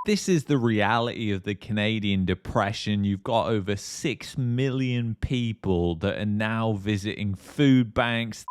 This is the reality of the Canadian Depression. You've got over 6 million people that are now visiting food banks.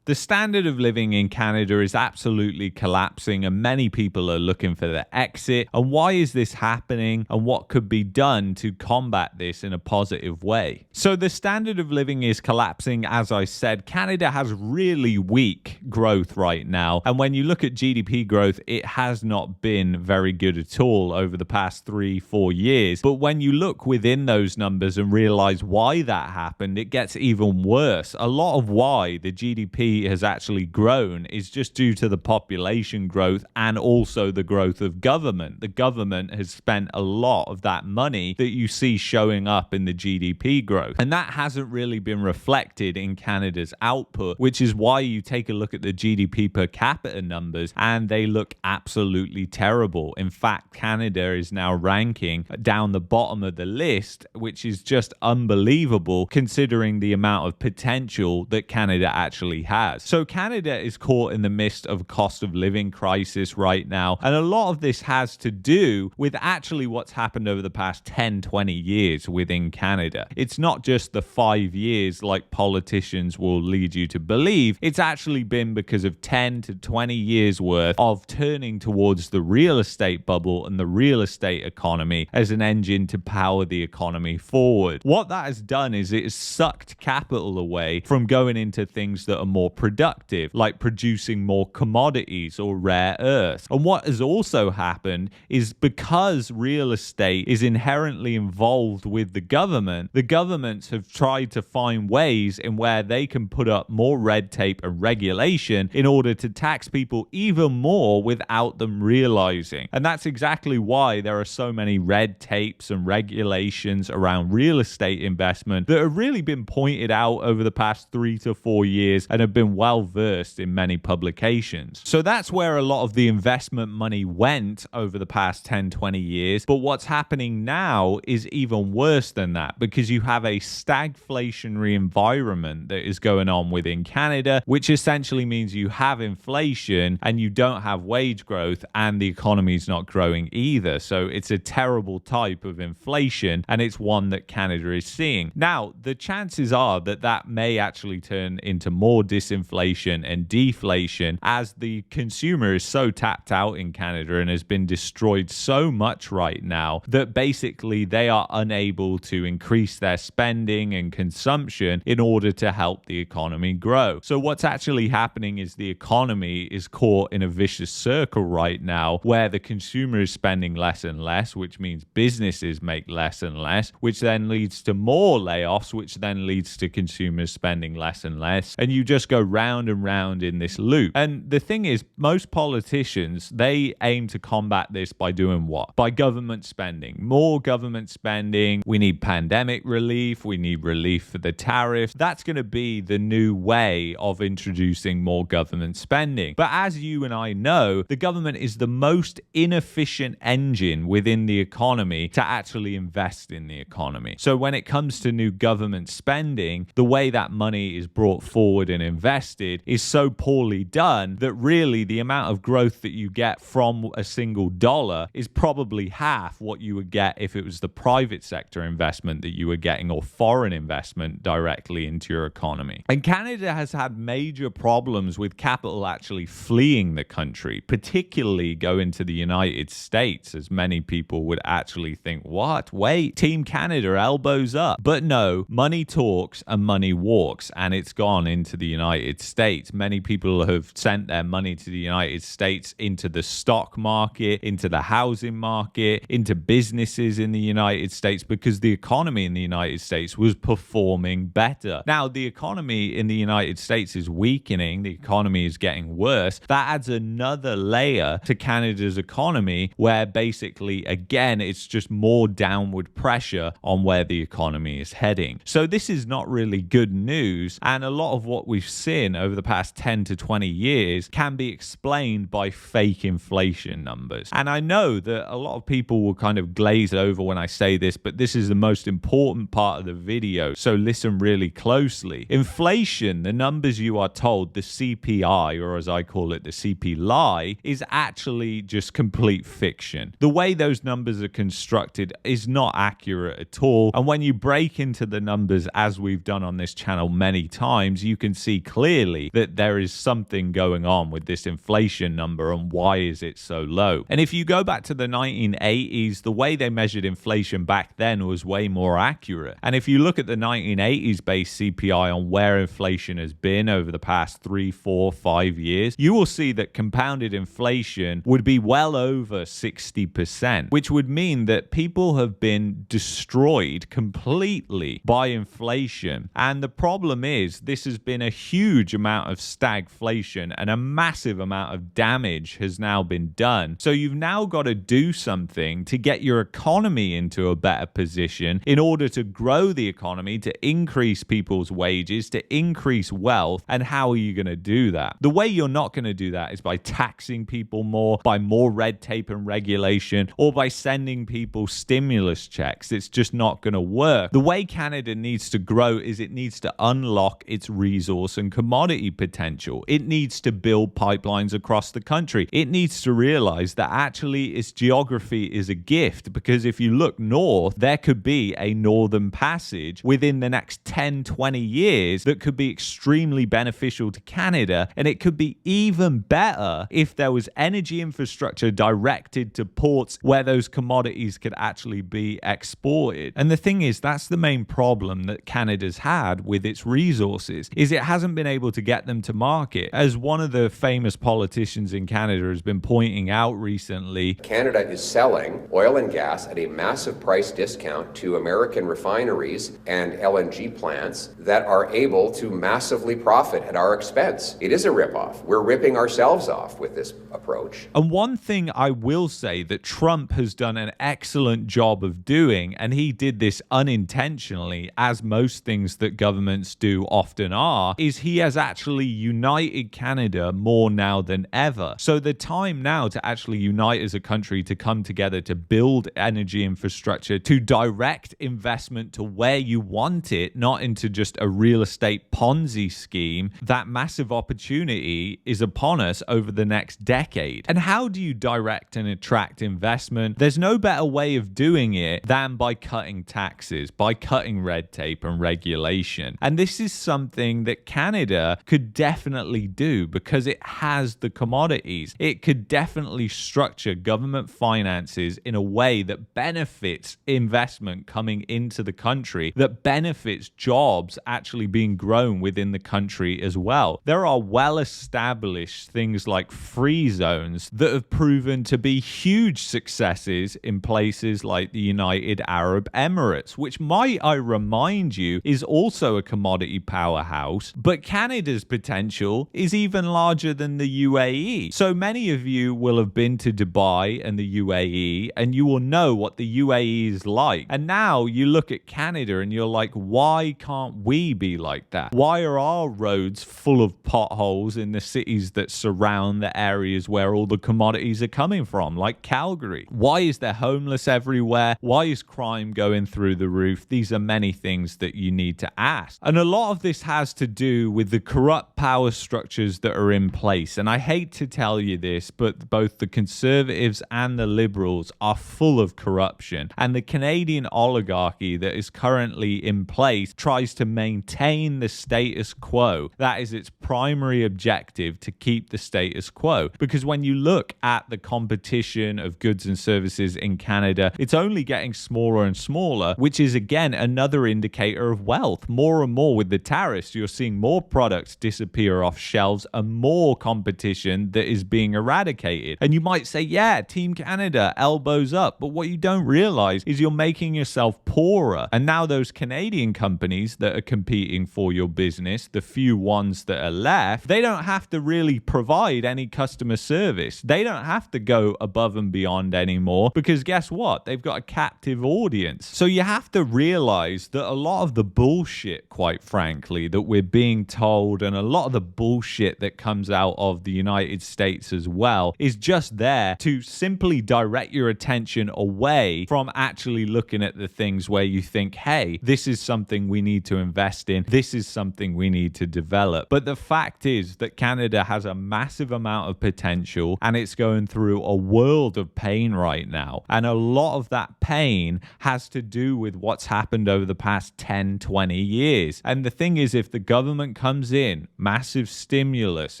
The standard of living in Canada is absolutely collapsing, and many people are looking for the exit. And why is this happening, and what could be done to combat this in a positive way? So the standard of living is collapsing. As I said, Canada has really weak growth right now. And when you look at GDP growth, it has not been very good at all over the past 3-4 years. But when you look within those numbers and realize why that happened, it gets even worse. A lot of why the GDP has actually grown is just due to the population growth and also the growth of government. The government has spent a lot of that money that you see showing up in the GDP growth, and that hasn't really been reflected in Canada's output, which is why you take a look at the GDP per capita numbers and they look absolutely terrible. In fact, Canada is now ranking down the bottom of the list, which is just unbelievable considering the amount of potential that Canada actually has. So Canada is caught in the midst of a cost of living crisis right now. And a lot of this has to do with actually what's happened over the past 10-20 years within Canada. It's not just the 5 years like politicians will lead you to believe. It's actually been because of 10 to 20 years worth of turning towards the real estate bubble and the real estate economy as an engine to power the economy forward. What that has done is it has sucked capital away from going into things that are more productive, like producing more commodities or rare earths. And what has also happened is because real estate is inherently involved with the governments have tried to find ways in where they can put up more red tape and regulation in order to tax people even more without them realizing. And that's exactly why there are so many red tapes and regulations around real estate investment that have really been pointed out over the past 3 to 4 years and have been well versed in many publications. So that's where a lot of the investment money went over the past 10-20 years. But what's happening now is even worse than that, because you have a stagflationary environment that is going on within Canada, which essentially means you have inflation and you don't have wage growth, and the economy is not growing either. So it's a terrible type of inflation, and it's one that Canada is seeing. Now, the chances are that that may actually turn into more disinflation and deflation, as the consumer is so tapped out in Canada and has been destroyed so much right now that basically they are unable to increase their spending and consumption in order to help the economy grow. So what's actually happening is the economy is caught in a vicious circle right now where the consumer is spending less and less, which means businesses make less and less, which then leads to more layoffs, which then leads to consumers spending less and less. And you just go round and round in this loop. And the thing is, most politicians, they aim to combat this by doing what? By government spending. More government spending. We need pandemic relief. We need relief for the tariff. That's going to be the new way of introducing more government spending. But as you and I know, the government is the most inefficient engine within the economy to actually invest in the economy. So when it comes to new government spending, the way that money is brought forward and invested is so poorly done that really the amount of growth that you get from a single dollar is probably half what you would get if it was the private sector investment that you were getting, or foreign investment directly into your economy. And Canada has had major problems with capital actually fleeing the country, particularly going to the United States, as many people would actually think, what? Wait, Team Canada, elbows up. But no, money talks and money walks, and it's gone into the United States. Many people have sent their money to the United States into the stock market, into the housing market, into businesses in the United States, because the economy in the United States was performing better. Now, the economy in the United States is weakening. The economy is getting worse. That adds another layer to Canada's economy where basically, again, it's just more downward pressure on where the economy is heading. So this is not really good news. And a lot of what we've seen seen over the past 10 to 20 years can be explained by fake inflation numbers. And I know that a lot of people will kind of glaze over when I say this, but this is the most important part of the video, so listen really closely. Inflation, the numbers you are told, the CPI, or as I call it, the CPI, is actually just complete fiction. The way those numbers are constructed is not accurate at all. And when you break into the numbers, as we've done on this channel many times, you can see clearly that there is something going on with this inflation number and why is it so low. And if you go back to the 1980s, the way they measured inflation back then was way more accurate. And if you look at the 1980s based CPI on where inflation has been over the past 3, 4, 5 years, you will see that compounded inflation would be well over 60%, which would mean that people have been destroyed completely by inflation. And the problem is this has been a huge amount of stagflation and a massive amount of damage has now been done. So you've now got to do something to get your economy into a better position in order to grow the economy, to increase people's wages, to increase wealth. And how are you going to do that? The way you're not going to do that is by taxing people more, by more red tape and regulation, or by sending people stimulus checks. It's just not going to work. The way Canada needs to grow is it needs to unlock its resource and commodity potential. It needs to build pipelines across the country. It needs to realize that actually its geography is a gift, because if you look north, there could be a northern passage within the next 10, 20 years that could be extremely beneficial to Canada, and it could be even better if there was energy infrastructure directed to ports where those commodities could actually be exported. And the thing is, that's the main problem that Canada's had with its resources, is it hasn't been able to get them to market. As one of the famous politicians in Canada has been pointing out recently, Canada is selling oil and gas at a massive price discount to American refineries and LNG plants that are able to massively profit at our expense. It is a ripoff. We're ripping ourselves off with this approach. And one thing I will say that Trump has done an excellent job of doing, and he did this unintentionally, as most things that governments do often are, is he has actually united Canada more now than ever. So the time now to actually unite as a country, to come together, to build energy infrastructure, to direct investment to where you want it, not into just a real estate Ponzi scheme, that massive opportunity is upon us over the next decade. And how do you direct and attract investment? There's no better way of doing it than by cutting taxes, by cutting red tape and regulation. And this is something that Canada could definitely do because it has the commodities. It could definitely structure government finances in a way that benefits investment coming into the country, that benefits jobs actually being grown within the country as well. There are well-established things like free zones that have proven to be huge successes in places like the United Arab Emirates, which, might I remind you, is also a commodity powerhouse. But Canada's potential is even larger than the UAE. So many of you will have been to Dubai and the UAE, and you will know what the UAE is like. And now you look at Canada and you're like, why can't we be like that? Why are our roads full of potholes in the cities that surround the areas where all the commodities are coming from, like Calgary? Why is there homeless everywhere? Why is crime going through the roof? These are many things that you need to ask. And a lot of this has to do with the corrupt power structures that are in place. And I hate to tell you this, but both the Conservatives and the Liberals are full of corruption. And the Canadian oligarchy that is currently in place tries to maintain the status quo. That is its primary objective, to keep the status quo. Because when you look at the competition of goods and services in Canada, it's only getting smaller and smaller, which is again another indicator of wealth. More and more with the tariffs, you're seeing more products disappear off shelves and more competition that is being eradicated. And you might say, yeah, Team Canada, elbows up. But what you don't realize is you're making yourself poorer. And now those Canadian companies that are competing for your business, the few ones that are left, they don't have to really provide any customer service. They don't have to go above and beyond anymore, because guess what? They've got a captive audience. So you have to realize that a lot of the bullshit, quite frankly, that we're being told and a lot of the bullshit that comes out of the United States as well is just there to simply direct your attention away from actually looking at the things where you think, hey, this is something we need to invest in. This is something we need to develop. But the fact is that Canada has a massive amount of potential and it's going through a world of pain right now. And a lot of that pain has to do with what's happened over the past 10, 20 years. And the thing is, if the government comes in, massive stimulus,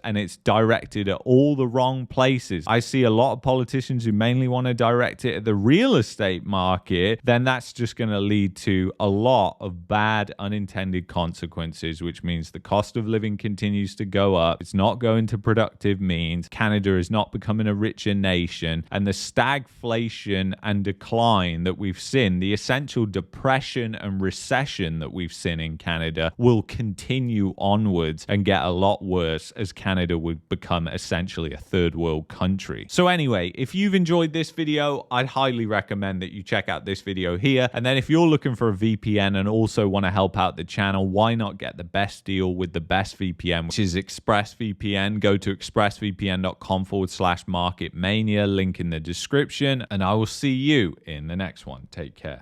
and it's directed at all the wrong places, I see a lot of politicians who mainly want to direct it at the real estate market, then that's just going to lead to a lot of bad unintended consequences, which means the cost of living continues to go up. It's not going to productive means. Canada is not becoming a richer nation. And the stagflation and decline that we've seen, the essential depression and recession that we've seen in Canada, will continue onwards and get a lot worse as Canada would become essentially a third world country. So anyway, if you've enjoyed this video, I'd highly recommend that you check out this video here. And then if you're looking for a VPN and also want to help out the channel, why not get the best deal with the best VPN, which is ExpressVPN. Go to expressvpn.com/marketmania, link in the description, and I will see you in the next one. Take care.